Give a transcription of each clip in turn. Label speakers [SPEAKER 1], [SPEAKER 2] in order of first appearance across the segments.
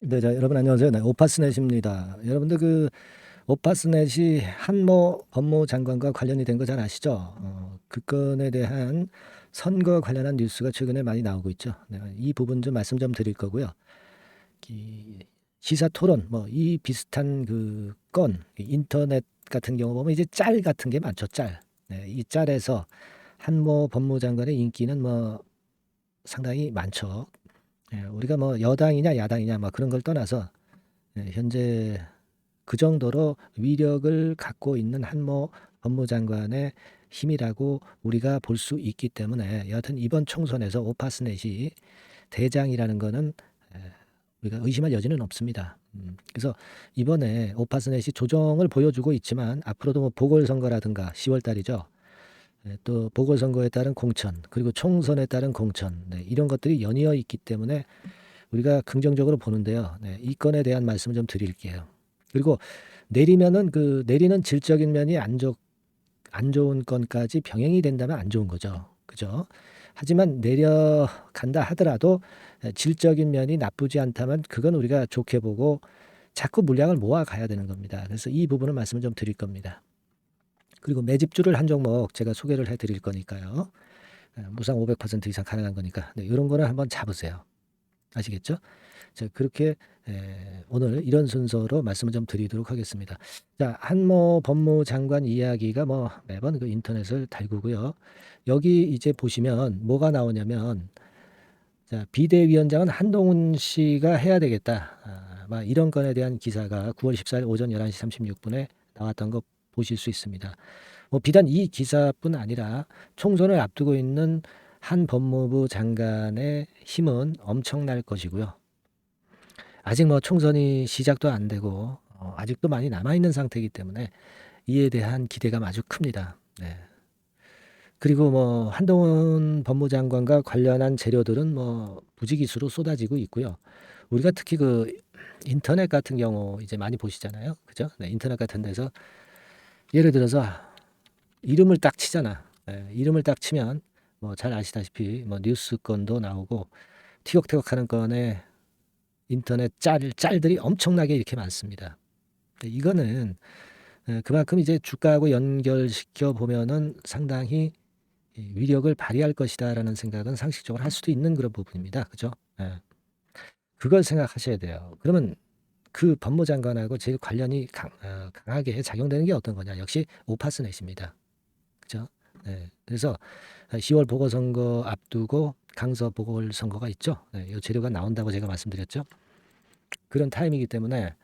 [SPEAKER 1] 네, 자, 여러분 안녕하세요. 네, 오파스넷입니다. 여러분들 그 오파스넷이 한모 법무장관과 관련이 된 거 잘 아시죠? 그 건에 대한 선거 관련한 뉴스가 최근에 많이 나오고 있죠. 네, 이 부분 좀 말씀 좀 드릴 거고요. 이 시사 토론 뭐 이 비슷한 그 건 인터넷 같은 경우 보면 이제 짤 같은 게 많죠. 짤. 네, 이 짤에서 한모 법무장관의 인기는 뭐 상당히 많죠. 예, 우리가 뭐 여당이냐 야당이냐 뭐 그런 걸 떠나서 현재 그 정도로 위력을 갖고 있는 한모 법무장관의 힘이라고 우리가 볼 수 있기 때문에 여하튼 이번 총선에서 오파스넷이 대장이라는 거는 우리가 의심할 여지는 없습니다. 그래서 이번에 오파스넷이 조정을 보여주고 있지만 앞으로도 뭐 보궐선거라든가 10월 달이죠. 또 보궐선거에 따른 공천 그리고 총선에 따른 공천 이런 것들이 연이어 있기 때문에 우리가 긍정적으로 보는데요. 네, 이 건에 대한 말씀을 좀 드릴게요. 그리고 내리면은 그 내리는 질적인 면이 안 좋은 건까지 병행이 된다면 안 좋은 거죠. 그죠? 하지만 내려간다 하더라도 질적인 면이 나쁘지 않다면 그건 우리가 좋게 보고 자꾸 물량을 모아 가야 되는 겁니다. 그래서 이 부분을 말씀을 좀 드릴 겁니다. 그리고 매집주를 한 종목 제가 소개를 해 드릴 거니까요. 무상 500% 이상 가능한 거니까. 네, 이런 거를 한번 잡으세요. 아시겠죠? 자, 그렇게 오늘 이런 순서로 말씀을 좀 드리도록 하겠습니다. 자, 한모 법무장관 이야기가 뭐 매번 그 인터넷을 달구고요. 여기 이제 보시면 뭐가 나오냐면 자, 비대위원장은 한동훈 씨가 해야 되겠다. 막 이런 건에 대한 기사가 9월 14일 오전 11시 36분에 나왔던 거 보실 수 있습니다. 뭐 비단 이 기사뿐 아니라 총선을 앞두고 있는 한 법무부 장관의 힘은 엄청날 것이고요. 아직 뭐 총선이 시작도 안 되고 아직도 많이 남아 있는 상태이기 때문에 이에 대한 기대가 아주 큽니다. 네. 그리고 뭐 한동훈 법무장관과 관련한 재료들은 뭐 부지기수로 쏟아지고 있고요. 우리가 특히 그 인터넷 같은 경우 이제 많이 보시잖아요. 그죠? 네, 인터넷 같은 데서 예를 들어서 이름을 딱 치잖아. 네, 이름을 딱 치면 뭐 잘 아시다시피 뭐 뉴스 건도 나오고 티격태격 하는 건에 인터넷 짤들이 엄청나게 이렇게 많습니다. 네, 이거는 그만큼 이제 주가하고 연결시켜 보면은 상당히 위력을 발휘할 것이다라는 생각은 상식적으로 할 수도 있는 그런 부분입니다. 그죠? 예. 그걸 생각하셔야 돼요. 그러면 그 법무장관하고 제일 관련이 강하게 작용되는 게 어떤 거냐? 역시 오파스넷입니다. 그죠? 네. 그래서 10월 보궐선거 앞두고 강서 보궐선거가 있죠. 네, 이 재료가 나온다고 제가 말씀드렸죠. 그런 타임이기 때문에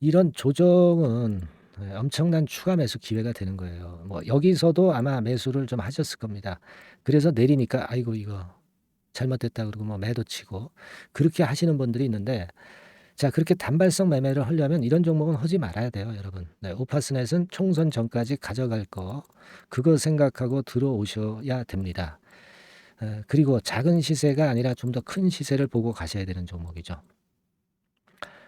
[SPEAKER 1] 이런 조정은 엄청난 추가 매수 기회가 되는 거예요. 뭐 여기서도 아마 매수를 좀 하셨을 겁니다. 그래서 내리니까 아이고 이거 잘못됐다 그러고 뭐 매도 치고 그렇게 하시는 분들이 있는데 자 그렇게 단발성 매매를 하려면 이런 종목은 하지 말아야 돼요, 여러분. 네, 오파스넷은 총선 전까지 가져갈 거 그거 생각하고 들어오셔야 됩니다. 그리고 작은 시세가 아니라 좀 더 큰 시세를 보고 가셔야 되는 종목이죠.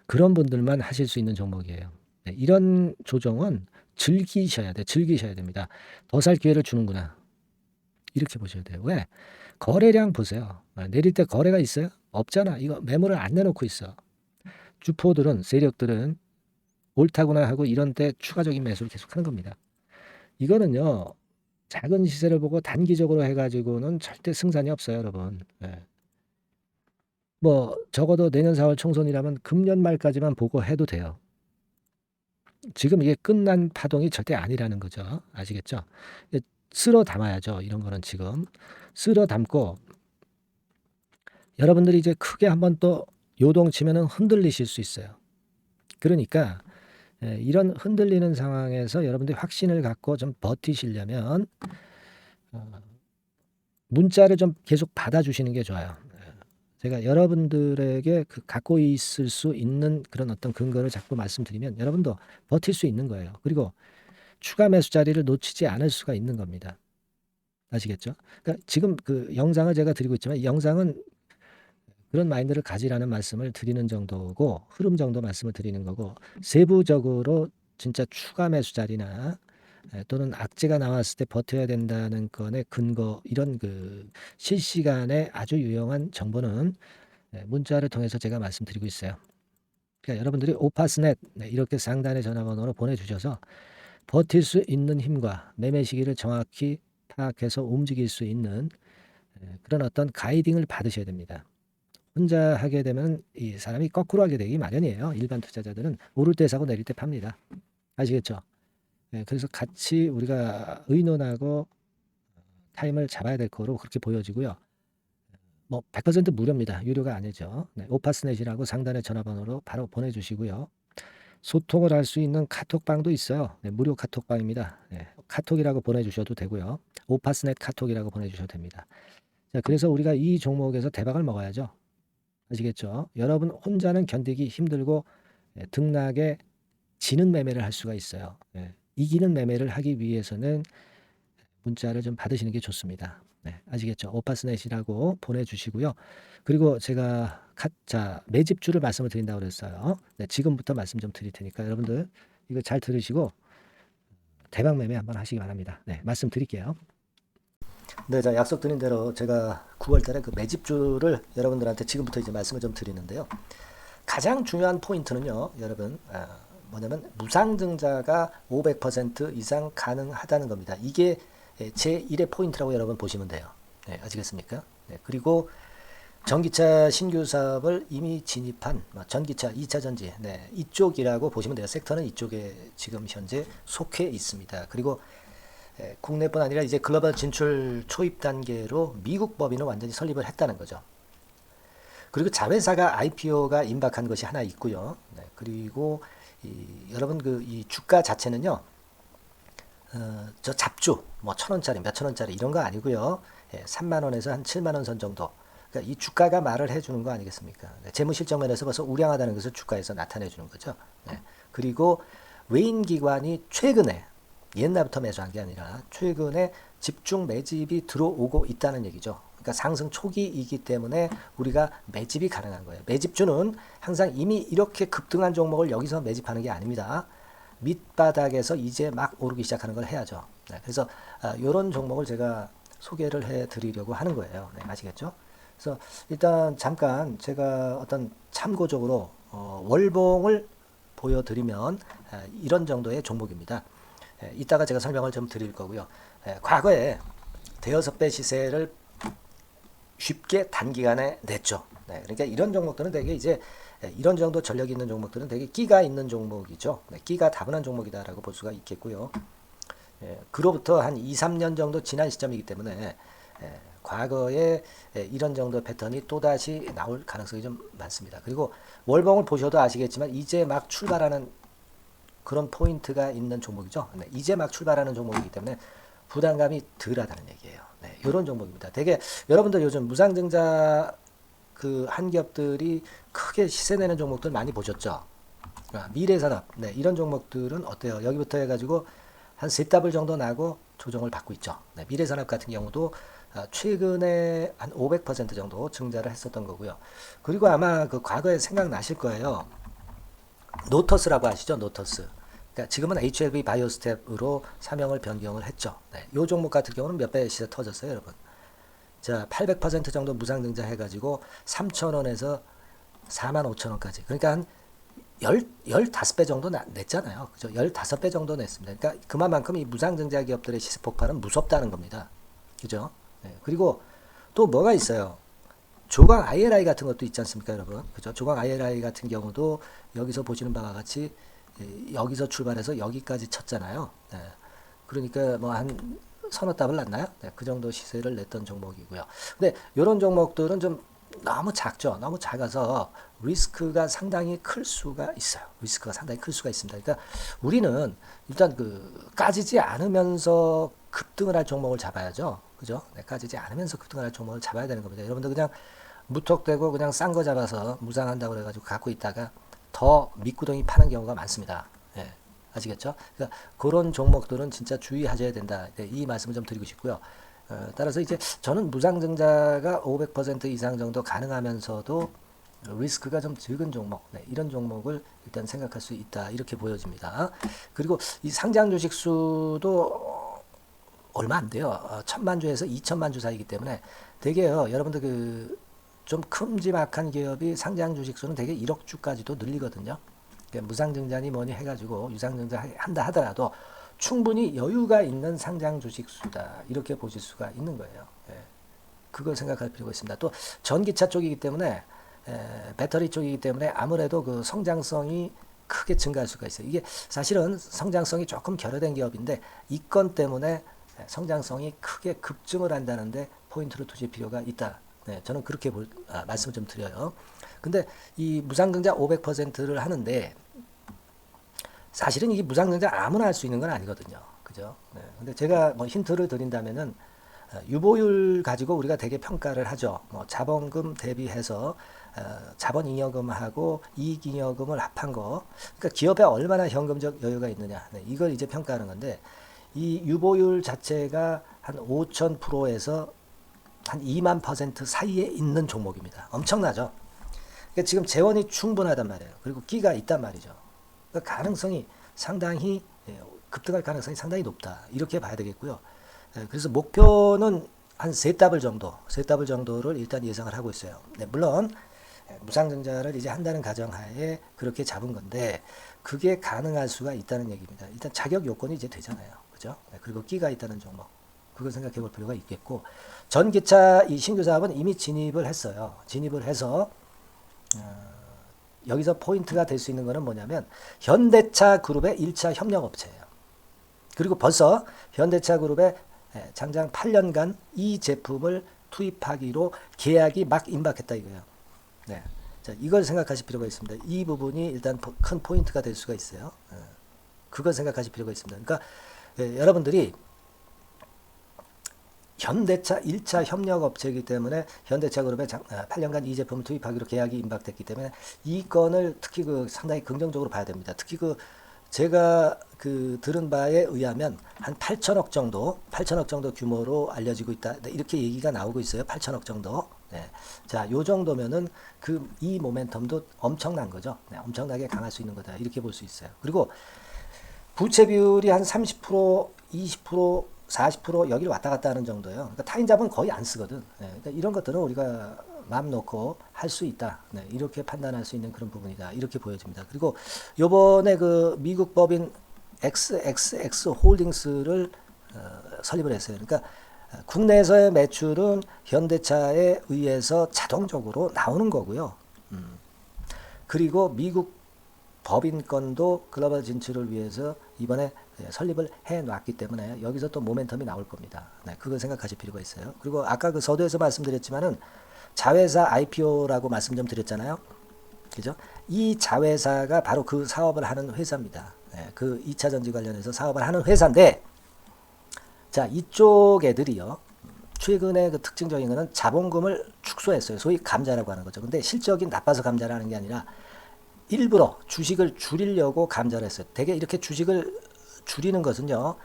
[SPEAKER 1] 그런 분들만 하실 수 있는 종목이에요. 네, 이런 조정은 즐기셔야 돼. 즐기셔야 됩니다. 더 살 기회를 주는구나. 이렇게 보셔야 돼요. 왜? 거래량 보세요. 내릴 때 거래가 있어요? 없잖아. 이거 매물을 안 내놓고 있어. 주포들은, 세력들은 옳다구나 하고 이런 때 추가적인 매수를 계속하는 겁니다. 이거는요. 작은 시세를 보고 단기적으로 해가지고는 절대 승산이 없어요, 여러분. 네. 뭐 적어도 내년 4월 총선이라면 금년 말까지만 보고 해도 돼요. 지금 이게 끝난 파동이 절대 아니라는 거죠. 아시겠죠? 쓸어 담아야죠. 이런 거는 지금 쓸어 담고 여러분들이 이제 크게 한번 또 요동치면은 흔들리실 수 있어요. 그러니까 이런 흔들리는 상황에서 여러분들이 확신을 갖고 좀 버티시려면 어, 문자를 좀 계속 받아주시는 게 좋아요. 제가 여러분들에게 그 갖고 있을 수 있는 그런 어떤 근거를 자꾸 말씀드리면 여러분도 버틸 수 있는 거예요. 그리고 추가 매수 자리를 놓치지 않을 수가 있는 겁니다. 아시겠죠? 그러니까 지금 그 영상을 제가 드리고 있지만 이 영상은 그런 마인드를 가지라는 말씀을 드리는 정도고 흐름 정도 말씀을 드리는 거고 세부적으로 진짜 추가 매수 자리나 또는 악재가 나왔을 때 버텨야 된다는 건의 근거 이런 그 실시간에 아주 유용한 정보는 문자를 통해서 제가 말씀드리고 있어요. 그러니까 여러분들이 오파스넷 이렇게 상단의 전화번호로 보내주셔서 버틸 수 있는 힘과 매매 시기를 정확히 파악해서 움직일 수 있는 그런 어떤 가이딩을 받으셔야 됩니다. 혼자 하게 되면 이 사람이 거꾸로 하게 되기 마련이에요. 일반 투자자들은 오를 때 사고 내릴 때 팝니다. 아시겠죠? 그래서 같이 우리가 의논하고 타임을 잡아야 될 거로 그렇게 보여지고요. 뭐 100% 무료입니다. 유료가 아니죠. 오파스넷이라고 상단의 전화번호로 바로 보내주시고요. 소통을 할 수 있는 카톡방도 있어요. 무료 카톡방입니다. 카톡이라고 보내주셔도 되고요. 오파스넷 카톡이라고 보내주셔도 됩니다. 자, 그래서 우리가 이 종목에서 대박을 먹어야죠. 아시겠죠? 여러분 혼자는 견디기 힘들고 등락에 지는 매매를 할 수가 있어요. 이기는 매매를 하기 위해서는 문자를 좀 받으시는 게 좋습니다. 아시겠죠? 오파스넷이라고 보내주시고요. 그리고 제가 매집주를 말씀을 드린다고 그랬어요. 지금부터 말씀 좀 드릴 테니까 여러분들 이거 잘 들으시고 대박 매매 한번 하시기 바랍니다. 말씀 드릴게요. 네, 자, 약속드린 대로 제가 9월 달에 그 매집주를 여러분들한테 지금부터 이제 말씀을 좀 드리는데요. 가장 중요한 포인트는요, 여러분, 뭐냐면 무상증자가 500% 이상 가능하다는 겁니다. 이게 제1의 포인트라고 여러분 보시면 돼요. 아시겠습니까? 그리고 전기차 신규 사업을 이미 진입한 전기차 2차 전지 이쪽이라고 보시면 돼요. 섹터는 이쪽에 지금 현재 속해 있습니다. 그리고 국내뿐 아니라 이제 글로벌 진출 초입 단계로 미국 법인을 완전히 설립을 했다는 거죠. 그리고 자회사가 IPO가 임박한 것이 하나 있고요. 그리고 여러분 이 주가 자체는요. 저 잡주 뭐 1,000원짜리 몇천 원짜리 이런 거 아니고요. 3만 원에서 한 7만 원 선 정도. 그러니까 이 주가가 말을 해주는 거 아니겠습니까? 재무 실적 면에서 벌써 우량하다는 것을 주가에서 나타내 주는 거죠. 그리고 외인 기관이 최근에 옛날부터 매수한 게 아니라 최근에 집중 매집이 들어오고 있다는 얘기죠. 그러니까 상승 초기이기 때문에 우리가 매집이 가능한 거예요. 매집주는 항상 이미 이렇게 급등한 종목을 여기서 매집하는 게 아닙니다. 밑바닥에서 이제 막 오르기 시작하는 걸 해야죠. 그래서 이런 종목을 제가 소개를 해드리려고 하는 거예요. 아시겠죠? 그래서 일단 잠깐 제가 어떤 참고적으로 월봉을 보여드리면 이런 정도의 종목입니다. 이따가 제가 설명을 좀 드릴 거고요. 과거에 대여섯 배 시세를 쉽게 단기간에 냈죠. 그러니까 이런 종목들은 되게 이제 이런 정도 전력이 있는 종목들은 되게 끼가 있는 종목이죠. 끼가 다분한 종목이다라고 볼 수가 있겠고요. 그로부터 한 2, 3년 정도 지난 시점이기 때문에 과거에 이런 정도 패턴이 또다시 나올 가능성이 좀 많습니다. 그리고 월봉을 보셔도 아시겠지만 이제 막 출발하는 그런 포인트가 있는 종목이죠. 이제 막 출발하는 종목이기 때문에 부담감이 덜하다는 얘기예요. 이런 종목입니다. 되게 여러분들 요즘 무상증자 그 한기업들이 크게 시세 내는 종목들 많이 보셨죠? 미래산업 이런 종목들은 어때요? 여기부터 해가지고 한 3더블 정도 나고 조정을 받고 있죠. 미래산업 같은 경우도 최근에 한 500% 정도 증자를 했었던 거고요. 그리고 아마 그 과거에 생각나실 거예요. 노터스라고 아시죠? 노터스. 그러니까 지금은 HLB 바이오스텝으로 사명을 변경을 했죠. 이 종목 같은 경우는 몇 배 시세 터졌어요, 여러분. 자, 800% 정도 무상증자 해가지고 3,000원에서 45,000원까지. 그러니까 한 15배 정도 냈잖아요. 그죠? 15배 정도 냈습니다. 그러니까 그만큼 이 무상증자 기업들의 시세 폭발은 무섭다는 겁니다. 그죠? 그리고 또 뭐가 있어요? 조강 ILI 같은 것도 있지 않습니까, 여러분? 그죠? 조강 ILI 같은 경우도 여기서 보시는 바와 같이 여기서 출발해서 여기까지 쳤잖아요. 그러니까 뭐 한 서너 답을 났나요? 그 정도 시세를 냈던 종목이고요. 근데 이런 종목들은 좀 너무 작죠. 너무 작아서 리스크가 상당히 클 수가 있어요. 리스크가 상당히 클 수가 있습니다. 그러니까 우리는 일단 까지지 않으면서 급등을 할 종목을 잡아야죠. 그죠? 까지지 않으면서 급등을 할 종목을 잡아야 되는 겁니다. 여러분들 그냥 무턱대고 그냥 싼 거 잡아서 무상한다고 그래가지고 갖고 있다가 더 밑구덩이 파는 경우가 많습니다. 아시겠죠? 그러니까 그런 종목들은 진짜 주의하셔야 된다. 이 말씀을 좀 드리고 싶고요. 따라서 이제 저는 무상증자가 500% 이상 정도 가능하면서도 리스크가 좀 적은 종목, 이런 종목을 일단 생각할 수 있다. 이렇게 보여집니다. 그리고 이 상장 주식 수도 얼마 안 돼요. 1,000만 주에서 2,000만 주 사이기 때문에 되게요. 여러분들 좀 큼지막한 기업이 상장 주식수는 대개 1억 주까지도 늘리거든요. 그러니까 무상증자니 뭐니 해가지고 유상증자 한다 하더라도 충분히 여유가 있는 상장 주식수다. 이렇게 보실 수가 있는 거예요. 예. 그걸 생각할 필요가 있습니다. 또 전기차 쪽이기 때문에 배터리 쪽이기 때문에 아무래도 그 성장성이 크게 증가할 수가 있어요. 이게 사실은 성장성이 조금 결여된 기업인데 이 건 때문에 성장성이 크게 급증을 한다는데 포인트를 두실 필요가 있다. 네, 저는 그렇게 말씀을 좀 드려요. 근데 이 무상증자 500%를 하는데 사실은 이게 무상증자 아무나 할 수 있는 건 아니거든요. 그죠? 네, 근데 제가 뭐 힌트를 드린다면은 유보율 가지고 우리가 되게 평가를 하죠. 뭐 자본금 대비해서 자본잉여금하고 이익잉여금을 합한 거. 그러니까 기업에 얼마나 현금적 여유가 있느냐. 네, 이걸 이제 평가하는 건데 이 유보율 자체가 한 5,000%에서 한 2만% 사이에 있는 종목입니다. 엄청나죠. 그러니까 지금 재원이 충분하단 말이에요. 그리고 끼가 있단 말이죠. 그러니까 가능성이 상당히 급등할 가능성이 상당히 높다. 이렇게 봐야 되겠고요. 그래서 목표는 한 세 더블 정도를 일단 예상을 하고 있어요. 네, 물론 무상증자를 이제 한다는 가정하에 그렇게 잡은 건데 그게 가능할 수가 있다는 얘기입니다. 일단 자격 요건이 이제 되잖아요. 그죠? 네, 그리고 끼가 있다는 종목. 그걸 생각해 볼 필요가 있겠고 전기차 이 신규 사업은 이미 진입을 했어요. 진입을 해서 여기서 포인트가 될 수 있는 거는 뭐냐면 현대차 그룹의 1차 협력업체예요. 그리고 벌써 현대차 그룹의 장장 8년간 이 제품을 투입하기로 계약이 막 임박했다 이거예요. 네. 자, 이걸 생각하실 필요가 있습니다. 이 부분이 일단 큰 포인트가 될 수가 있어요. 그걸 생각하실 필요가 있습니다. 그러니까 여러분들이 현대차 1차 협력업체이기 때문에 현대차 그룹에 8년간 이 제품을 투입하기로 계약이 임박됐기 때문에 이 건을 특히 상당히 긍정적으로 봐야 됩니다. 특히 제가 들은 바에 의하면 한 8천억 정도 규모로 알려지고 있다. 이렇게 얘기가 나오고 있어요. 8천억 정도. 네. 자, 요 정도면은 이 모멘텀도 엄청난 거죠. 네, 엄청나게 강할 수 있는 거다. 이렇게 볼 수 있어요. 그리고 부채 비율이 한 30%, 20%, 40% 여기를 왔다 갔다 하는 정도예요. 그러니까 타인자본 거의 안 쓰거든. 네, 그러니까 이런 것들은 우리가 마음 놓고 할 수 있다. 네, 이렇게 판단할 수 있는 그런 부분이다. 이렇게 보여집니다. 그리고 요번에 미국 법인 XXX 홀딩스를 설립을 했어요. 그러니까 국내에서의 매출은 현대차에 의해서 자동적으로 나오는 거고요. 그리고 미국 법인권도 글로벌 진출을 위해서 이번에 설립을 해놨기 때문에 여기서 또 모멘텀이 나올 겁니다. 네, 그걸 생각하실 필요가 있어요. 그리고 아까 서두에서 말씀드렸지만은 자회사 IPO라고 말씀 좀 드렸잖아요. 그죠? 이 자회사가 바로 그 사업을 하는 회사입니다. 네, 그 2차 전지 관련해서 사업을 하는 회사인데, 자, 이쪽 애들이요. 최근에 특징적인 거는 자본금을 축소했어요. 소위 감자라고 하는 거죠. 근데 실적이 나빠서 감자라는 게 아니라 일부러 주식을 줄이려고 감자를 했어요. 되게 이렇게 주식을 줄이는 것은요.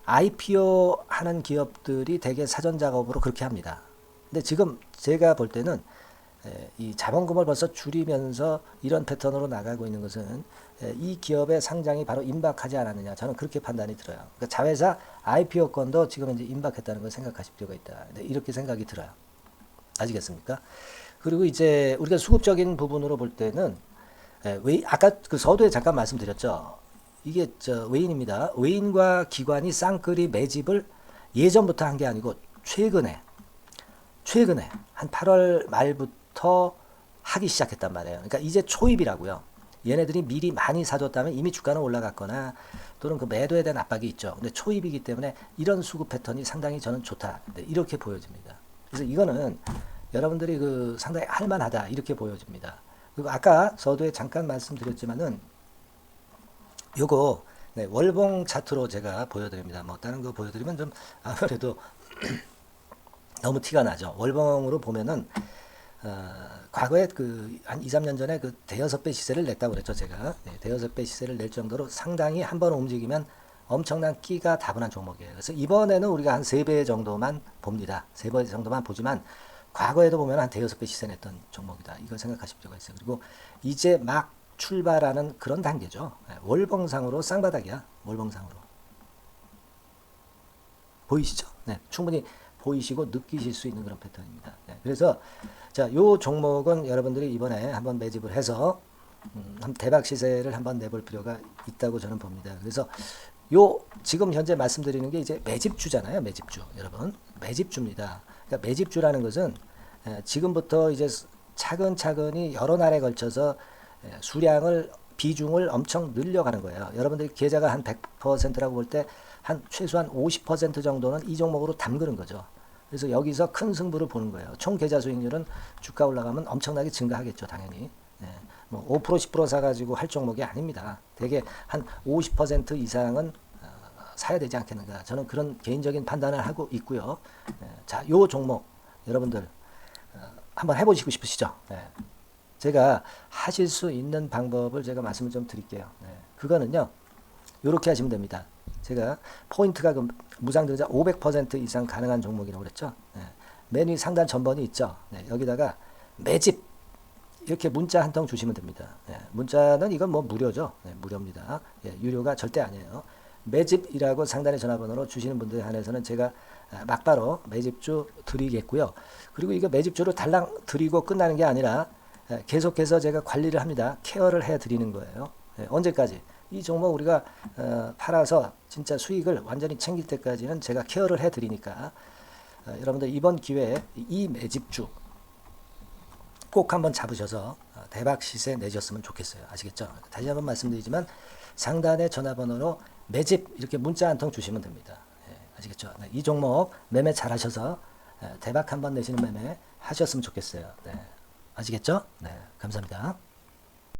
[SPEAKER 1] IPO 하는 기업들이 되게 사전 작업으로 그렇게 합니다. 근데 지금 제가 볼 때는 이 자본금을 벌써 줄이면서 이런 패턴으로 나가고 있는 것은 이 기업의 상장이 바로 임박하지 않았느냐. 저는 그렇게 판단이 들어요. 그러니까 자회사 IPO권도 지금 이제 임박했다는 걸 생각하실 필요가 있다. 이렇게 생각이 들어요. 아시겠습니까? 그리고 이제 우리가 수급적인 부분으로 볼 때는 아까 서두에 잠깐 말씀드렸죠. 이게 외인입니다. 외인과 기관이 쌍끌이 매집을 예전부터 한 게 아니고 최근에 한 8월 말부터 하기 시작했단 말이에요. 그러니까 이제 초입이라고요. 얘네들이 미리 많이 사줬다면 이미 주가는 올라갔거나 또는 매도에 대한 압박이 있죠. 근데 초입이기 때문에 이런 수급 패턴이 상당히 저는 좋다. 이렇게 보여집니다. 그래서 이거는 여러분들이 상당히 할만하다. 이렇게 보여집니다. 그리고 아까 서두에 잠깐 말씀드렸지만은 요거 월봉 차트로 제가 보여드립니다. 뭐 다른 거 보여드리면 좀 아무래도 너무 티가 나죠. 월봉으로 보면은 과거에 한 2, 3년 전에 대여섯 배 시세를 냈다고 그랬죠. 제가 대여섯 배 시세를 낼 정도로 상당히 한번 움직이면 엄청난 끼가 다분한 종목이에요. 그래서 이번에는 우리가 한 3배 정도만 봅니다. 3배 정도만 보지만 과거에도 보면 한 대여섯 배 시세 냈던 종목이다. 이걸 생각하실 필요가 있어요. 그리고 이제 막 출발하는 그런 단계죠. 월봉상으로 쌍바닥이야. 월봉상으로. 보이시죠? 네, 충분히 보이시고 느끼실 수 있는 그런 패턴입니다. 네, 그래서 자, 요 종목은 여러분들이 이번에 한번 매집을 해서 대박 시세를 한번 내볼 필요가 있다고 저는 봅니다. 그래서 요 지금 현재 말씀드리는 게 이제 매집주잖아요. 매집주. 여러분, 매집주입니다. 그러니까 매집주라는 것은 지금부터 이제 차근차근히 여러 날에 걸쳐서 수량을 비중을 엄청 늘려가는 거예요. 여러분들이 계좌가 한 100%라고 볼 때 한 최소한 50% 정도는 이 종목으로 담그는 거죠. 그래서 여기서 큰 승부를 보는 거예요. 총 계좌 수익률은 주가 올라가면 엄청나게 증가하겠죠, 당연히. 뭐 5% 10% 사가지고 할 종목이 아닙니다. 되게 한 50% 이상은 사야 되지 않겠는가. 저는 그런 개인적인 판단을 하고 있고요. 자, 요 종목 여러분들 한번 해보시고 싶으시죠? 제가 하실 수 있는 방법을 제가 말씀을 좀 드릴게요. 그거는요, 이렇게 하시면 됩니다. 제가 포인트가 그 무상등자 500% 이상 가능한 종목이라고 그랬죠. 메뉴 상단 전번이 있죠. 여기다가 매집 이렇게 문자 한 통 주시면 됩니다. 문자는 이건 뭐 무료죠. 무료입니다. 유료가 절대 아니에요. 매집이라고 상단의 전화번호로 주시는 분들에 한해서는 제가 막바로 매집주 드리겠고요. 그리고 이거 매집주를 달랑 드리고 끝나는 게 아니라 계속해서 제가 관리를 합니다. 케어를 해 드리는 거예요. 언제까지? 이 종목 우리가 팔아서 진짜 수익을 완전히 챙길 때까지는 제가 케어를 해 드리니까 여러분들 이번 기회에 이 매집주 꼭 한번 잡으셔서 대박 시세 내셨으면 좋겠어요. 아시겠죠? 다시 한번 말씀드리지만 상단의 전화번호로 매집 이렇게 문자 한 통 주시면 됩니다. 아시겠죠? 이 종목 매매 잘 하셔서 대박 한번 내시는 매매 하셨으면 좋겠어요. 아시겠죠? 감사합니다.